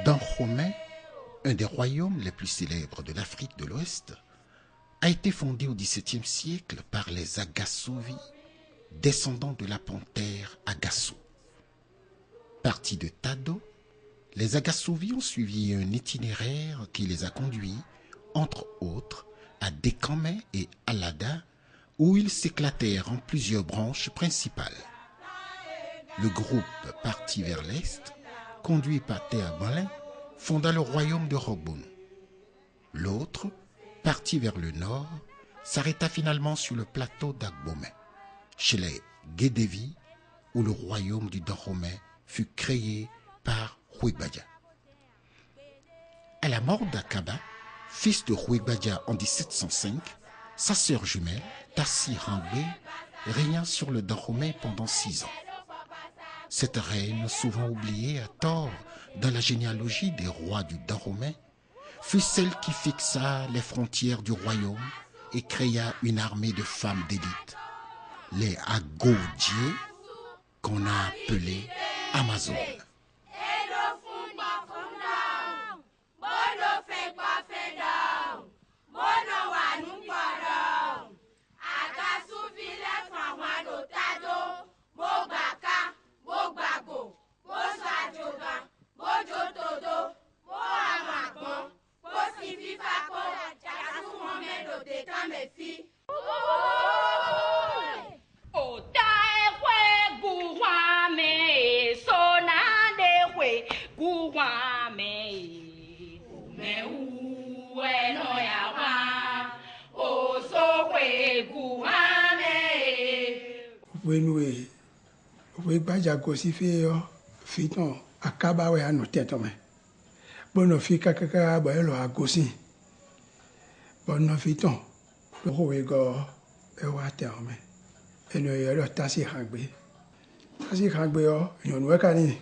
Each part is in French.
Dahomey, un des royaumes les plus célèbres de l'Afrique de l'Ouest, a été fondé au XVIIe siècle par les Agasovi, descendants de la panthère Agasso. Partis de Tado, les Agasovi ont suivi un itinéraire qui les a conduits, entre autres, à Dekamey et Alada, où ils s'éclatèrent en plusieurs branches principales. Le groupe parti vers l'est, conduit par Théabalin, fonda le royaume de Rogbon. L'autre, parti vers le nord, s'arrêta finalement sur le plateau d'Agbomey, chez les Guédevi, où le royaume du Dahomey fut créé par Huigbadia. À la mort d'Akaba, fils de Huigbadia en 1705, sa sœur jumelle, Tassi Rangbe, régna sur le Dahomey pendant 6 ans. Cette reine, souvent oubliée à tort dans la généalogie des rois du Dahomey, fut celle qui fixa les frontières du royaume et créa une armée de femmes d'élite, les Agodjié, qu'on a appelées Amazones. We gbaja gosi fe yo fiton akaba we anu teto me bono fi kakaka ba lo agosi bono fiton lo we go e wa te o me eno yo lo tasi hangbe yo yon we kani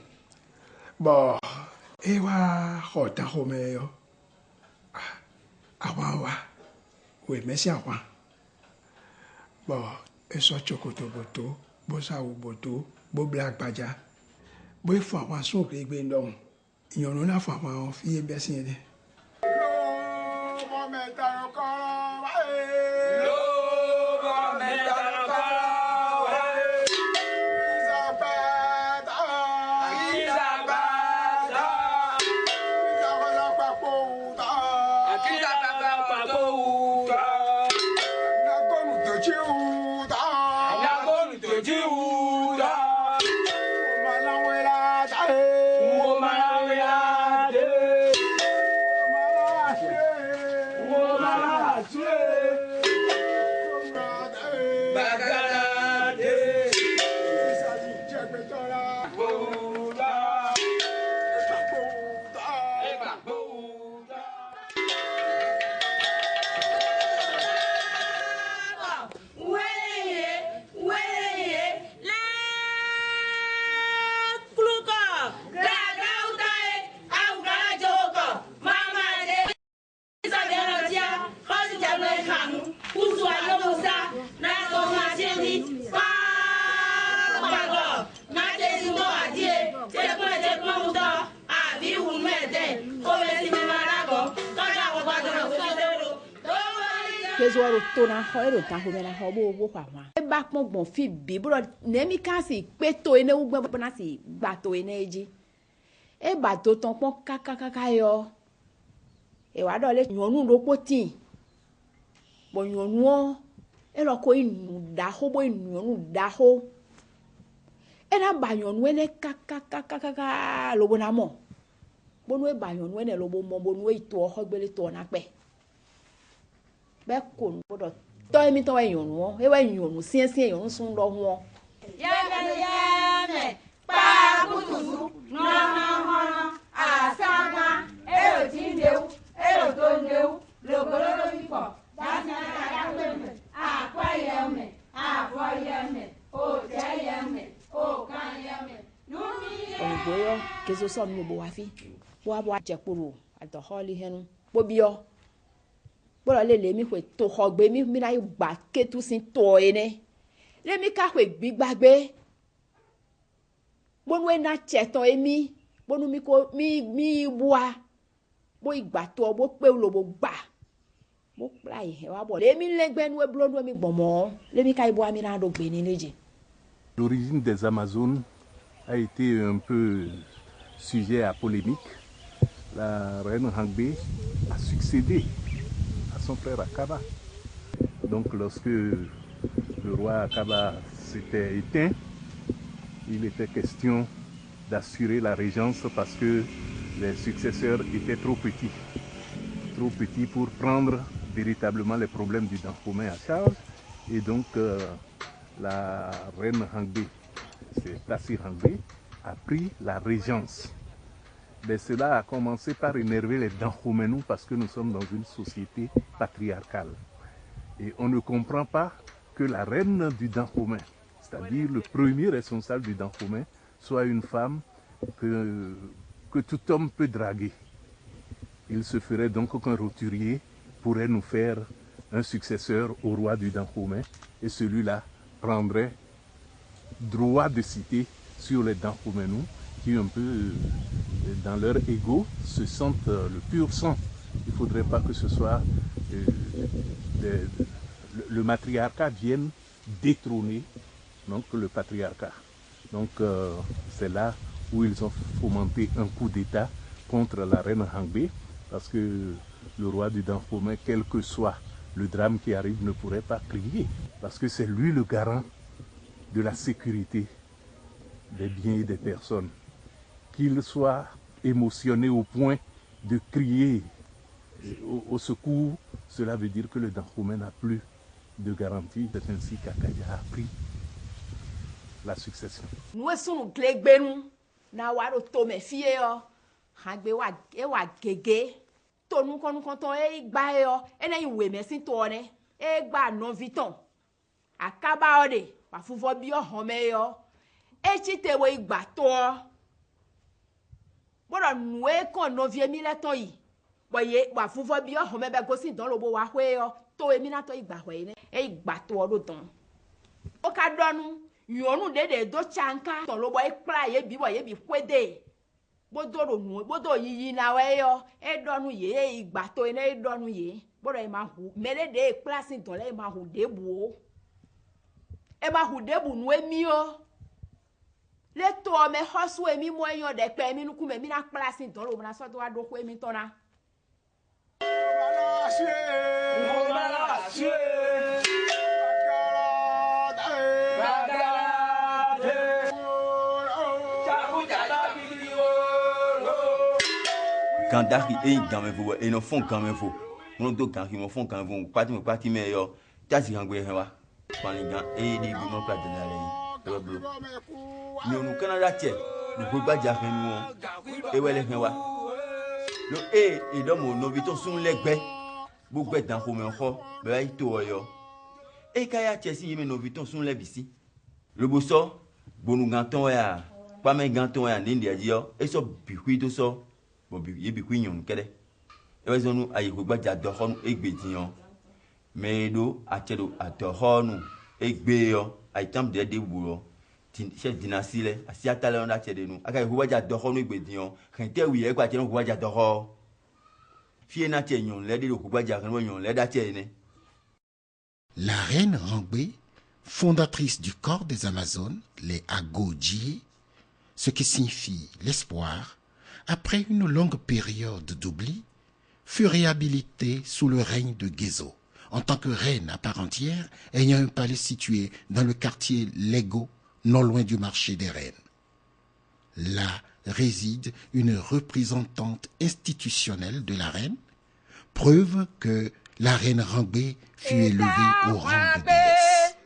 bo e wa hota ho me yo awa we mesi awa bo eso chokoto boto bo sa wo boto bo black baja bo fo àwọn sókè gbe ndom ìyọ̀nù na fo àwọn fi be sin ni lo mo meta ko lo mo meta ko Kezuaro tona hoero tahomena hobo wo kwa e ba pon gbon fi bi bro nemi kan si peto ene ugbe bona si gbato ene eji e ba to ton pon kakaka yo e wa do le nyonu lo potin bo nyonu o e lo ko inu da ho bo inu da ho e na ba nyonu ene kakaka lo bona mo bonu e ba nyonu ene lo bo mo bonu e to ho gbele to na pe be ko bodo to emi to e yonu e wa yonu sien yonu sun lo won yeme pa kutusu no hono asama ero tindeu ero tondeu logoro bifo dasna ka kweme akwa yeme afo yeme o te yeme o kan yeme numi boyo kezo so mi bo wa fi bo abo ajeporo ato holi henu bo biyo bọ́lá lè mi pé tó ọgbẹ́ mi náà gbà kétú sí tó ẹni lémi káwé gbígbàgbé gbónú ẹ̀ náà tẹ̀tọ̀ ẹ̀mí bonu mi boa bo igbato bo pe lo bo gba bo pla ihe wa bo le mi legbe nu e blo nu mi gbomo le mi kai boa mi na do gbe ni leje. L'origine des Amazones a été un peu sujet à polémique. La reine Hangbe a succédé à son frère Akaba. Donc lorsque le roi Akaba s'était éteint, il était question d'assurer la régence parce que les successeurs étaient trop petits pour prendre véritablement les problèmes du Dahomey à charge. Et donc la reine Hangbe, c'est Tassi Hangbe, a pris la régence. Mais cela a commencé par énerver les Dahomenous parce que nous sommes dans une société patriarcale. Et on ne comprend pas que la reine du Dahomey, c'est-à-dire le premier responsable du Dahomey, soit une femme que tout homme peut draguer. Il se ferait donc qu'un roturier pourrait nous faire un successeur au roi du Dahomey et celui-là prendrait droit de cité sur les Dahomenous qui un peu dans leur ego se sentent le pur sang. Il ne faudrait pas que ce soit le matriarcat vienne détrôner donc le patriarcat. Donc c'est là où ils ont fomenté un coup d'État contre la reine Hangbe parce que le roi du Dahomey, quel que soit le drame qui arrive, ne pourrait pas crier parce que c'est lui le garant de la sécurité des biens et des personnes. Qu'il soit émotionné au point de crier au secours, cela veut dire que le Dahomey n'a plus de garantie. C'est ainsi qu'Akaya a pris la succession. Nous sommes glegbenu na waro tome fie yo hagbe wa e wa gege to nu kon to e gba yo ene iwe mesin to ne e gba no viton akaba ode wa fuvo bi o home yo e chite wo igba to bodo nu e kon no vie mi le ton yi boye wa fuvo bi o home be go sin don lobo wa hwe yo to e mi na to igba hwe ne e igba to do ton o ka donu yonu de do chanka ton lobo e kra ye bi kwede bodo nu bodo yiyi na we yo e donu ye igba to ene e donu ye bodo e ma hu mele de kra sin ton le ma hu debu o e ma hu debu nu emi o le to me hosu emi mo yan de pe mi nu ku me mi na kra sin ton lo na so to wa do ku emi ton na quand d'arri et gamin vous et no font quand même vous on do quand ils me font quand vous parti mais yo tasi hangwe hewa pani gan e di bi mo pla de na le blo mi onu Canada tie no go gba ja fen nu e wele hewa lo e do mo no bi to sun legbe gbogbo dan ko me ho be ai to yo e kaya tie si me no bi to sun le bisi le bo so bonu ganton ya pa me ganton ya ni ndi aji e so bi hu to so ye bi ku nyon kede e wa zonu ayi ko gbaja do honu egbediyan medo achedo atohonu egbe yo ayi tam de wuro chef dynastie le asi atale on achede nu aka ko gbaja do honu egbediyan kan te wi e gba che no ko gbaja do ho fie na che nyon le de ko gbaja kan nyon le da che ne. La reine Hangbe, fondatrice du corps des Amazones, les Agodji, ce qui signifie l'espoir, après une longue période d'oubli, fut réhabilitée sous le règne de Gezo, en tant que reine à part entière, ayant un palais situé dans le quartier Lego, non loin du marché des reines. Là réside une représentante institutionnelle de la reine, preuve que la reine Hangbe fut élevée au rang de déesse.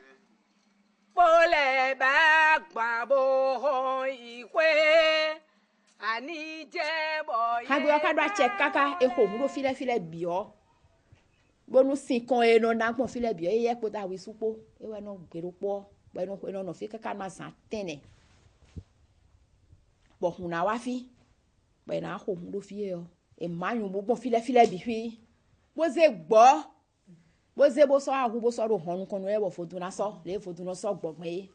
Hagbe akadwa che kaka e ho muro file bio bonu sin kon e no na pon file bio e ye po ta wi supo e we no gbero po bo no fi kaka ma san tene bo huna wa fi bo na ho muro fi e o e manyun bo file bi fi bo ze bo so ahu bo so ro honu kon e bo fodun na so le fodun no so gbogbe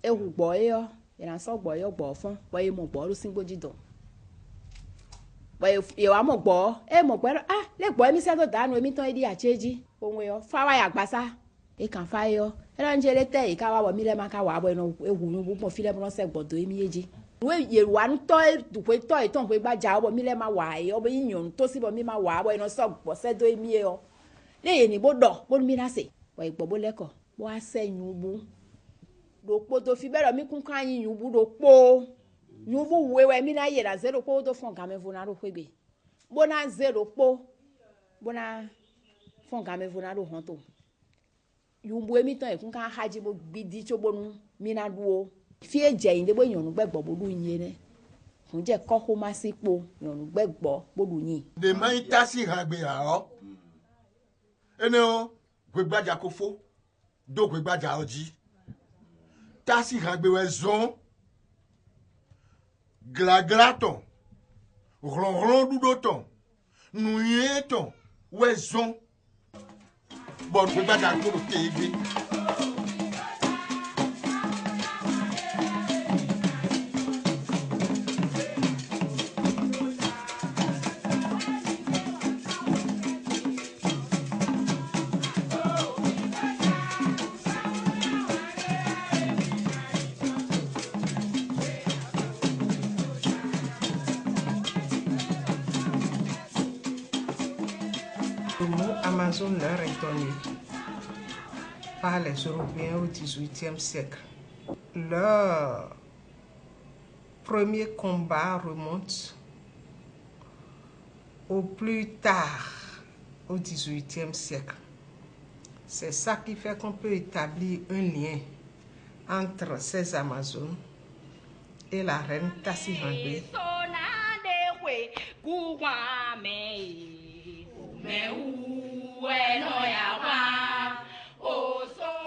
e hu gbo e o Il en sort boy, bon fond, voyez mon bord au single du don. Voyez, il y a mon bord, mon bord, les boys, mi s'est donné, mi t'en dit à Tchéji, pour moi, fire à Bassa, et quand fire, elle a un gelé, et kawa, mille macawa, bueno, et vous, mon filet, mon sec, bordeaux, et mi. Oui, il y a one toy, du way toy, ton way by job, mille ma why, or being tossy, but me ma wa, when no sock, was said to me. Lay any bodo, bon me say, why Bobo Leco, why say you boo. Do put of fibber, me can cry you would po. You boo, where me na yet a zero pot of fun coming vonado baby. Bona zero po. Bona fun coming vonado honto. You boy me to a kunka hajibo be ditcho bon, mina duo. Fie jẹ́ ìdè bó yànnú gbẹ́gbọ́ bólú yín rẹ̀ fún jẹ́ kọ́kọ́ má sí po yànnú gbẹ́gbọ́ bólú yín. de máa ń tá sí ìhàgbé àárọ̀ ẹni o gbẹgbàjà kò fó dó gbẹgbàjà ọjí tá sí ìhàgbé wẹ̀ zọ́n glagla tán rọ̀rọ̀ dúdó tán nùyé tán wẹ̀ zọ́n bọ̀ gbẹgbàjà kò tẹ̀ é gbé. Le mot Amazon leur est donné par les Européens au XVIIIe siècle. Leur premier combat remonte au plus tard, au XVIIIe siècle. C'est ça qui fait qu'on peut établir un lien entre ces Amazones et la reine Tassirangbe.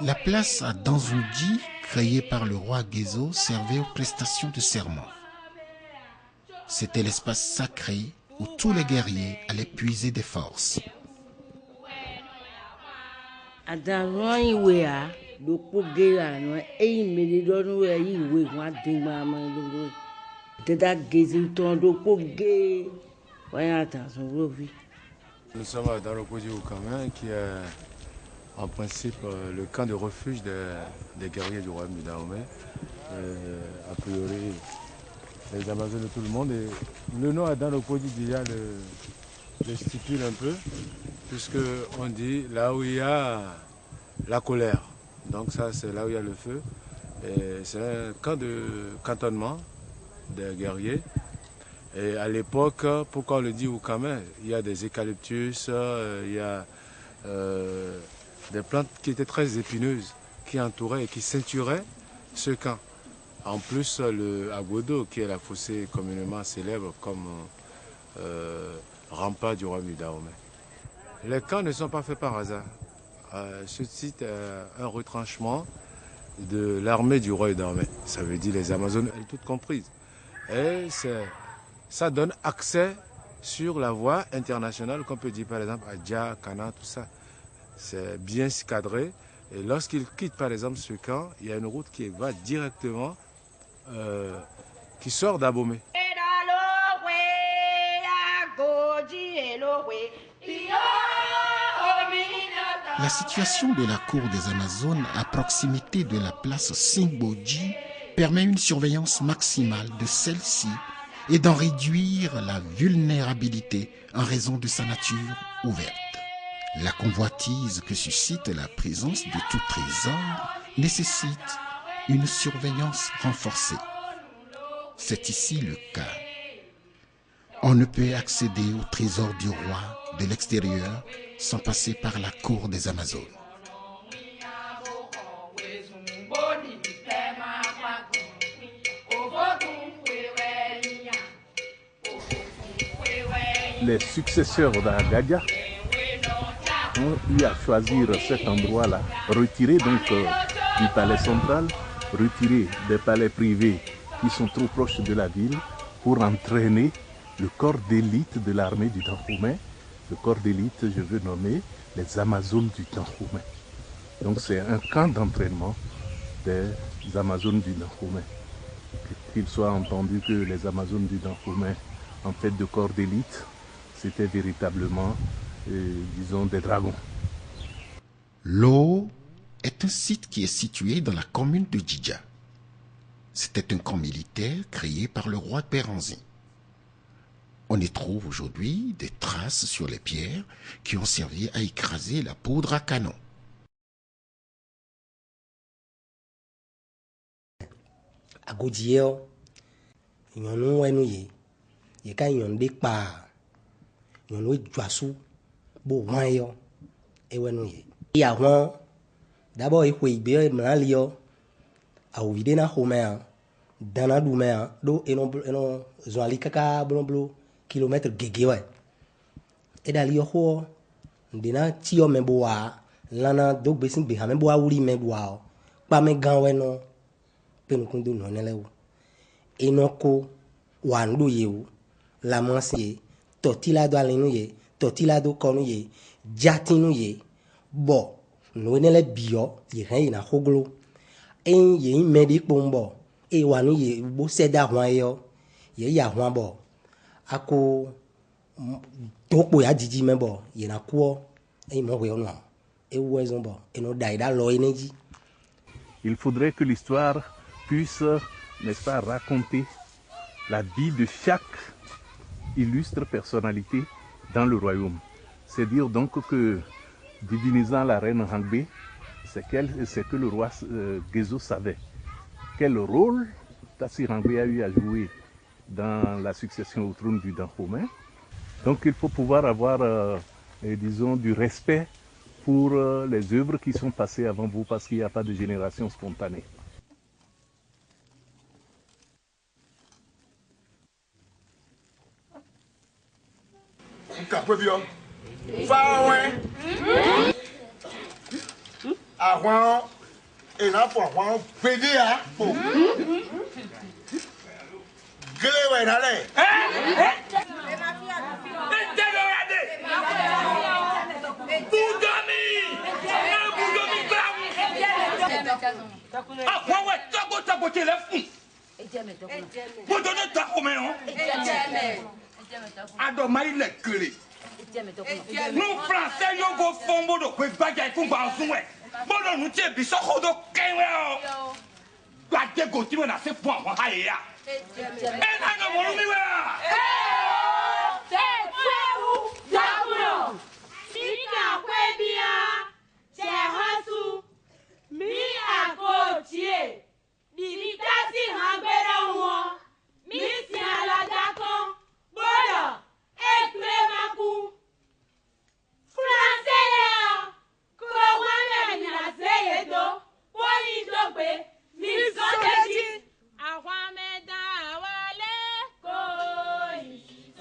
La place à Danzoudji, créée par le roi Guézo, servait aux prestations de serment. C'était l'espace sacré où tous les guerriers allaient puiser des forces. Nous sommes dans le Podi Oukamin qui est en principe le camp de refuge des guerriers du royaume du Dahomey. A priori, les Amazones de tout le monde. Et le nom dans le Podi déjà le stipule un peu, puisqu'on dit là où il y a la colère. Donc ça, c'est là où il y a le feu. C'est un camp de cantonnement des guerriers. Et à l'époque, pourquoi on le dit Oukamin, il y a des eucalyptus, il y a des plantes qui étaient très épineuses, qui entouraient et qui ceinturaient ce camp. En plus, le Agodo, qui est la fossée communément célèbre comme rempart du royaume du Dahomey. Les camps ne sont pas faits par hasard. Ce site est un retranchement de l'armée du roi du Dahomey. Ça veut dire les Amazones, elles toutes comprises. Et ça donne accès sur la voie internationale, qu'on peut dire par exemple à Dja, Kana, tout ça. C'est bien cadré. Et lorsqu'ils quittent par exemple ce camp, il y a une route qui va directement, qui sort d'Abomey. La situation de la cour des Amazones à proximité de la place Singboji permet une surveillance maximale de celle-ci et d'en réduire la vulnérabilité en raison de sa nature ouverte. La convoitise que suscite la présence de tout trésor nécessite une surveillance renforcée. C'est ici le cas. On ne peut accéder au trésor du roi de l'extérieur sans passer par la cour des Amazones. Les successeurs d'Agadia ont eu à choisir cet endroit-là, retiré donc du palais central, retiré des palais privés qui sont trop proches de la ville pour entraîner le corps d'élite de l'armée du Dahomey. Le corps d'élite, je veux nommer les Amazones du Dahomey. Donc c'est un camp d'entraînement des Amazones du Dahomey. qu'il soit entendu que les Amazones du Dahomey, en fait de corps d'élite, c'était véritablement, disons, des dragons. L'eau est un site qui est situé dans la commune de Djidja. C'était un camp militaire créé par le roi Béranzin. On y trouve aujourd'hui des traces sur les pierres qui ont servi à écraser la poudre à canon. Agodie nyɔnu wenu ye ka nyɔnu de kpa nyɔnu edzoasu bo hwan yo ewenu ye ya hwan d'abord exɔ igbe mla li yo awu de na xɔmea dana dumea do eno zɔali kaka bloblo kilomètre gege wa edali yo xɔ ndena ti yo me bo wa lana do gbesi be ha me bo awuri me bo wa pa me gan weno penukundo no nelewo enoko wando yewu la mansie totila do alenu ye totila do konu ye jatinu ye bo no nele bio ye hen na hoglo en ye medi pombo e wanu ye bo seda hwan yo ye ya hwan bo ako topo ya jiji me bo ye na ko e mo we ono e wo ezon bo e no daida lo energy. Il faudrait que l'histoire puisse, n'est-ce pas, raconter la vie de chaque illustre personnalité dans le royaume. C'est dire donc que, divinisant la reine Hangbe, c'est que le roi Gezo savait. Quel rôle Tassi Hangbe a eu à jouer dans la succession au trône du Dahomey. Donc il faut pouvoir avoir, disons, du respect pour les œuvres qui sont passées avant vous, parce qu'il n'y a pas de génération spontanée. Kapebio. Fawe. Ahwan ena po ahwan pede a po. Gele we na le. Nous Français, nous go fombo do kwe bagay kou banzoué. Bono nous tie biso khodo kenwe o. Bagay go ti na se po wa haya. Na no mo mi wa. C'est quoi Dabulo. Sika kwe bia. C'est hasu. Mi akotie. Dibitasi hangbera won. Mi si alaga kan. Bodo. Eklevaku. Français là. Ko wana ni na zeyedo. Woni dogbe. Mi so deji. Awa meda wale. Ko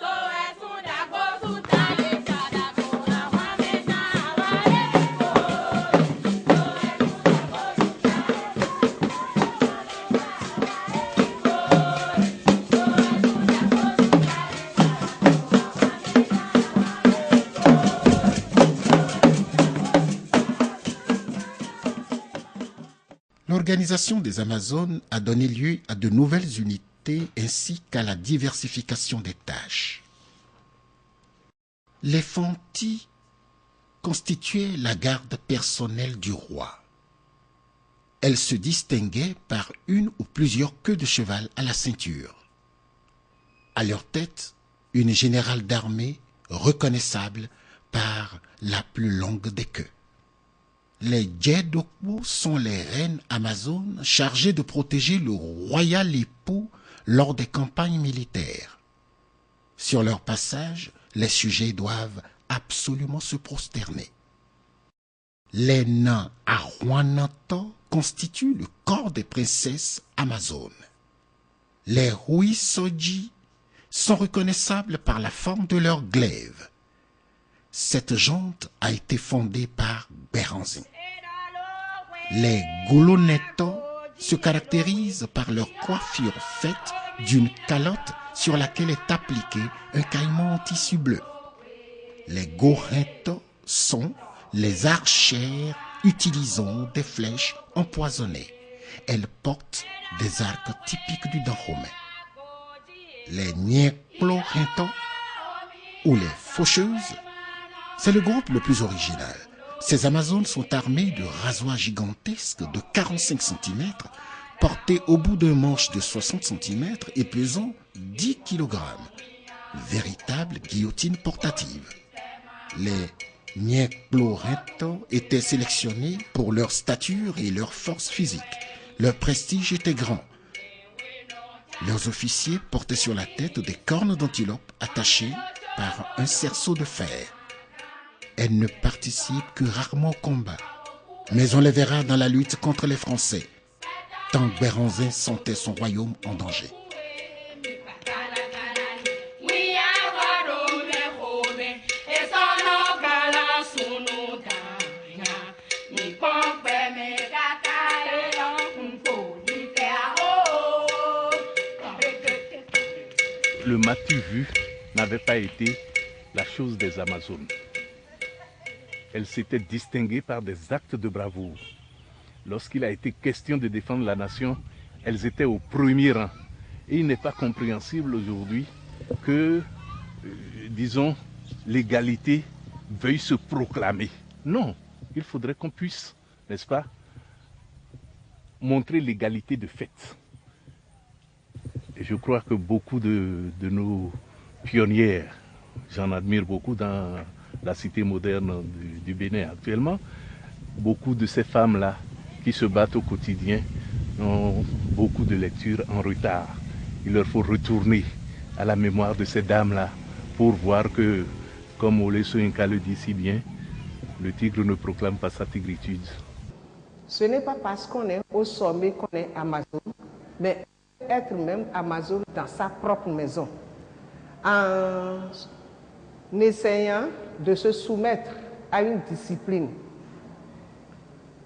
so esun da go su ta le sada ko. Awa meda wale. Ko so esun da go su ta. L'organisation des Amazones a donné lieu à de nouvelles unités ainsi qu'à la diversification des tâches. Les Fanti constituaient la garde personnelle du roi. Elles se distinguaient par une ou plusieurs queues de cheval à la ceinture. À leur tête, une générale d'armée reconnaissable par la plus longue des queues. Les Djedokpo sont les reines amazones chargées de protéger le royal époux lors des campagnes militaires. Sur leur passage, les sujets doivent absolument se prosterner. Les nains Arwananto constituent le corps des princesses amazones. Les Huisoji sont reconnaissables par la forme de leur glaive. Cette junte a été fondée par Béranzin. Les Goloneto se caractérisent par leur coiffure faite d'une calotte sur laquelle est appliqué un caïman en tissu bleu. Les Goreto sont les archères utilisant des flèches empoisonnées. Elles portent des arcs typiques du Dahomey. Les Nyekplo-Rinto ou les Faucheuses, c'est le groupe le plus original. Ces Amazones sont armées de rasoirs gigantesques de 45 cm, portés au bout d'un manche de 60 cm et pesant 10 kg. Véritable guillotine portative. Les Nyekplo-Rinto étaient sélectionnés pour leur stature et leur force physique. Leur prestige était grand. Leurs officiers portaient sur la tête des cornes d'antilope attachées par un cerceau de fer. Elles ne participent que rarement au combat, mais on les verra dans la lutte contre les Français, tant Béranzin sentait son royaume en danger. Le m'as-tu vu n'avait pas été la chose des Amazones. Elles s'étaient distinguées par des actes de bravoure. Lorsqu'il a été question de défendre la nation, elles étaient au premier rang. Et il n'est pas compréhensible aujourd'hui que, disons, l'égalité veuille se proclamer. Non, il faudrait qu'on puisse, n'est-ce pas, montrer l'égalité de fait. Et je crois que beaucoup de nos pionnières, j'en admire beaucoup dans la cité moderne du Bénin actuellement, beaucoup de ces femmes-là qui se battent au quotidien ont beaucoup de lectures en retard. Il leur faut retourner à la mémoire de ces dames-là pour voir que, comme Ole Soyinka le dit si bien, le tigre ne proclame pas sa tigritude. Ce n'est pas parce qu'on est au sommet qu'on est Amazon, mais être même Amazon dans sa propre maison, en essayant de se soumettre à une discipline.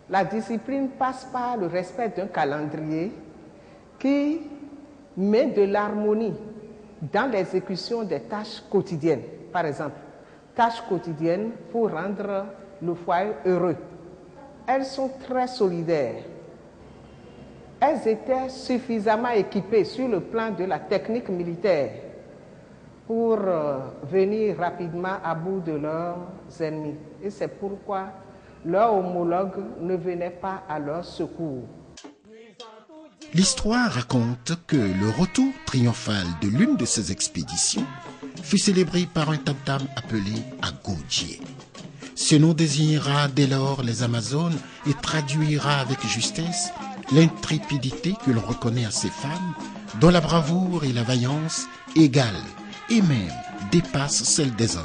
La discipline passe par le respect d'un calendrier qui met de l'harmonie dans l'exécution des tâches quotidiennes. Par exemple, tâches quotidiennes pour rendre le foyer heureux. Elles sont très solidaires. Elles étaient suffisamment équipées sur le plan de la technique militaire pour venir rapidement à bout de leurs ennemis. Et c'est pourquoi leurs homologues ne venaient pas à leur secours. L'histoire raconte que le retour triomphal de l'une de ces expéditions fut célébré par un tam-tam appelé Agodje. Ce nom désignera dès lors les Amazones et traduira avec justesse l'intrépidité que l'on reconnaît à ces femmes, dont la bravoure et la vaillance égalent et même dépassent celles des hommes.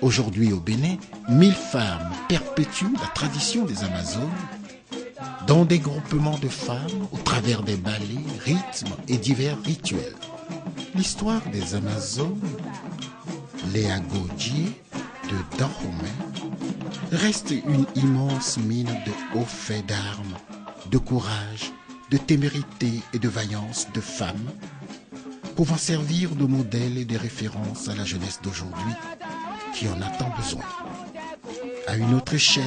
Aujourd'hui au Bénin, 1000 femmes perpétuent la tradition des Amazones dans des groupements de femmes au travers des ballets, rythmes et divers rituels. L'histoire des Amazones, les Agodje de Dahomey, reste une immense mine de hauts faits d'armes, de courage, de témérité et de vaillance de femmes, pouvant servir de modèle et de référence à la jeunesse d'aujourd'hui qui en a tant besoin. À une autre échelle,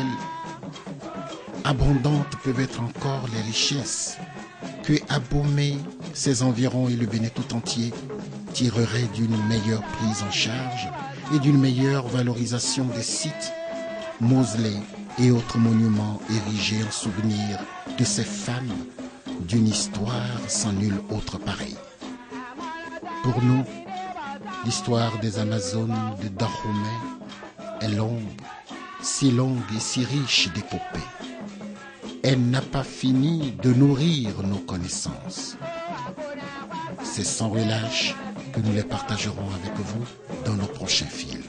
abondantes peuvent être encore les richesses que Abomey, ses environs et le Bénin tout entier tireraient d'une meilleure prise en charge et d'une meilleure valorisation des sites, mausolées et autres monuments érigés en souvenir de ces femmes d'une histoire sans nul autre pareil. Pour nous, l'histoire des Amazones de Dahomey est longue, si longue et si riche d'épopées. Elle n'a pas fini de nourrir nos connaissances. C'est sans relâche que nous les partagerons avec vous dans nos prochains films.